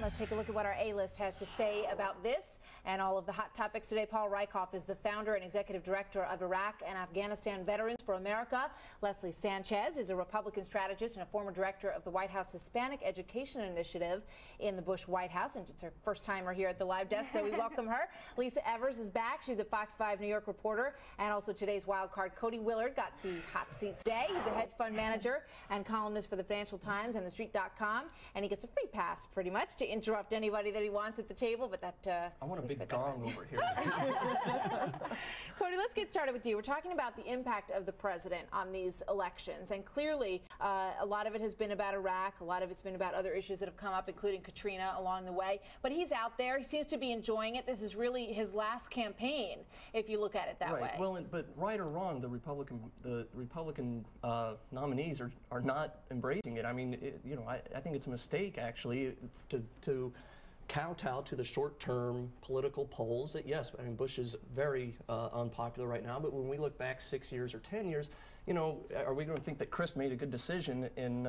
Let's take a look at what our A-list has to say about this and all of the hot topics today. Paul Rieckhoff is the founder and executive director of Iraq and Afghanistan Veterans for America. Leslie Sanchez is a Republican strategist and a former director of the White House Hispanic Education Initiative in the Bush White House. And it's her first timer here at the live desk, so we welcome her. Lisa Evers is back. She's a Fox 5 New York reporter. And also today's wild card, Cody Willard, got the hot seat today. He's a hedge fund manager and columnist for the Financial Times and TheStreet.com. And he gets a free pass, pretty much, to interrupt anybody that he wants at the table. But that I want a big gong over here. Cody, let's get started with you. We're talking about the impact of the president on these elections, and clearly a lot of it has been about Iraq. A lot of it's been about other issues that have come up, including Katrina along the way. But he's out there. He seems to be enjoying it. This is really his last campaign, if you look at it that way. Well, but right or wrong, the Republican nominees are not embracing it. I mean, I think it's a mistake actually to kowtow to the short-term political polls. That yes, I mean Bush is very unpopular right now, but when we look back 6 years or 10 years, are we going to think that Chris made a good decision in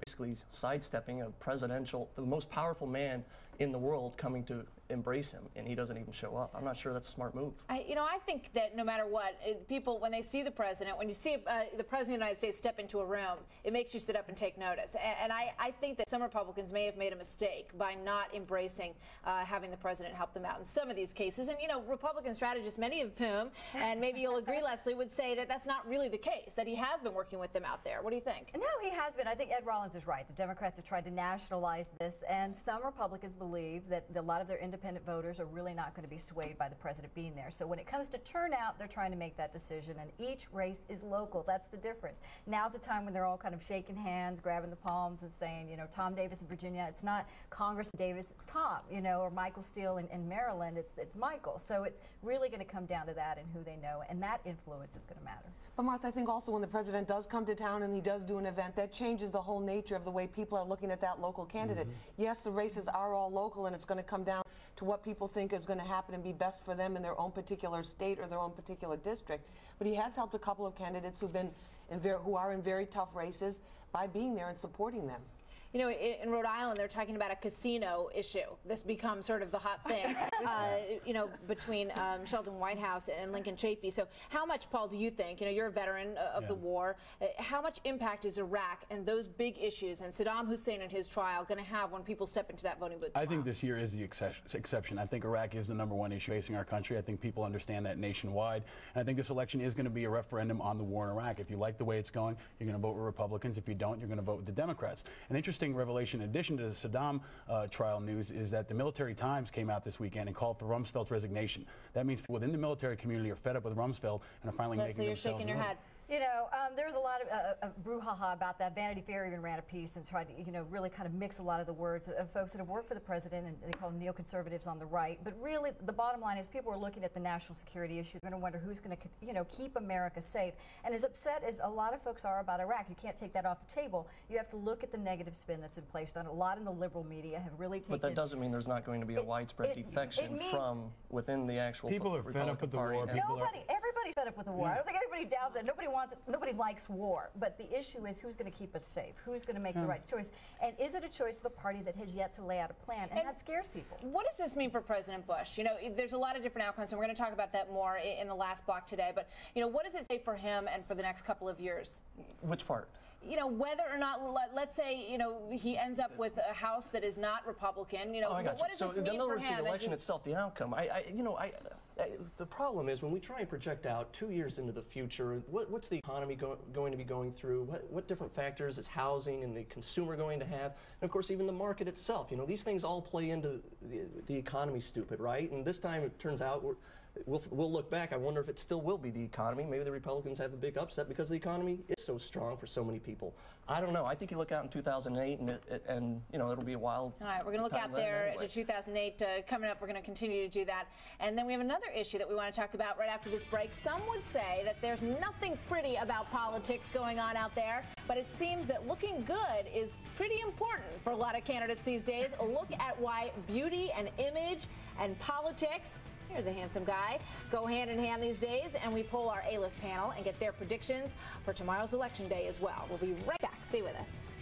basically sidestepping the most powerful man in the world coming to embrace him, and he doesn't even show up? I'm not sure that's a smart move. I think that no matter what, people, when they see the president, when you see the president of the United States step into a room, it makes you sit up and take notice. And I think that some Republicans may have made a mistake by not embracing having the president help them out in some of these cases. And, Republican strategists, many of whom, and maybe you'll agree, Leslie, would say that that's not really the case, that he has been working with them out there. What do you think? No, he has been. I think Ed Rollins is right. The Democrats have tried to nationalize this, and some Republicans believe that a lot of their independent voters are really not going to be swayed by the president being there. So when it comes to turnout, they're trying to make that decision, and each race is local. That's the difference. Now's the time when they're all kind of shaking hands, grabbing the palms, and saying, Tom Davis in Virginia, it's not Congressman Davis, it's Tom, or Michael Steele in Maryland, it's Michael. So it's really going to come down to that and who they know, and that influence is going to matter. But Martha, I think also when the president does come to town and he does do an event, that changes the whole nature of the way people are looking at that local candidate. Yes, the races are all local, and it's going to come down to what people think is going to happen and be best for them in their own particular state or their own particular district. But he has helped a couple of candidates who are in very tough races by being there and supporting them. In Rhode Island, they're talking about a casino issue. This becomes sort of the hot thing, between Sheldon Whitehouse and Lincoln Chafee. So how much, Paul, do you think, you're a veteran of the war, how much impact is Iraq and those big issues and Saddam Hussein and his trial going to have when people step into that voting booth tomorrow? I think this year is the exception. I think Iraq is the #1 issue facing our country. I think people understand that nationwide. And I think this election is going to be a referendum on the war in Iraq. If you like the way it's going, you're going to vote with Republicans. If you don't, you're going to vote with the Democrats. An interesting revelation, in addition to the Saddam trial news, is that the Military Times came out this weekend and called for Rumsfeld's resignation. That means people within the military community are fed up with Rumsfeld and are finally making themselves you're shaking your head. There's a lot of brouhaha about that. Vanity Fair even ran a piece and tried to, really kind of mix a lot of the words of folks that have worked for the president, and they call them neoconservatives on the right. But really, the bottom line is people are looking at the national security issue. They're going to wonder who's going to, keep America safe. And as upset as a lot of folks are about Iraq, you can't take that off the table. You have to look at the negative spin that's been placed on it. A lot in the liberal media have really taken. But that doesn't mean there's not going to be a widespread defection from within the actual people are fed up with the war. Everybody's fed up with the war. I don't think anybody doubts that. Nobody likes war, but the issue is who's going to keep us safe, who's going to make the right choice, and is it a choice of a party that has yet to lay out a plan, and that scares people. What does this mean for President Bush? There's a lot of different outcomes, and we're going to talk about that more in the last block today, but what does it say for him and for the next couple of years? Which part? Whether or not, let's say, he ends up with a House that is not Republican, what does this mean for him? The election itself, the outcome, the problem is when we try and project out 2 years into the future, what's the economy going to be going through? What different factors is housing and the consumer going to have? And of course, even the market itself. These things all play into the economy, stupid, right? And this time it turns out we'll look back. I wonder if it still will be the economy. Maybe the Republicans have a big upset because the economy is so strong for so many people. I don't know. I think you look out in 2008 and it'll be a wild. All right, we're going to look out there to 2008 coming up. We're going to continue to do that. And then we have another issue that we want to talk about right after this break. Some would say that there's nothing pretty about politics going on out there, but it seems that looking good is pretty important for a lot of candidates these days. A look at why beauty and image and politics, here's a handsome guy, go hand in hand these days, and we poll our A-list panel and get their predictions for tomorrow's election day as well. We'll be right back. Stay with us.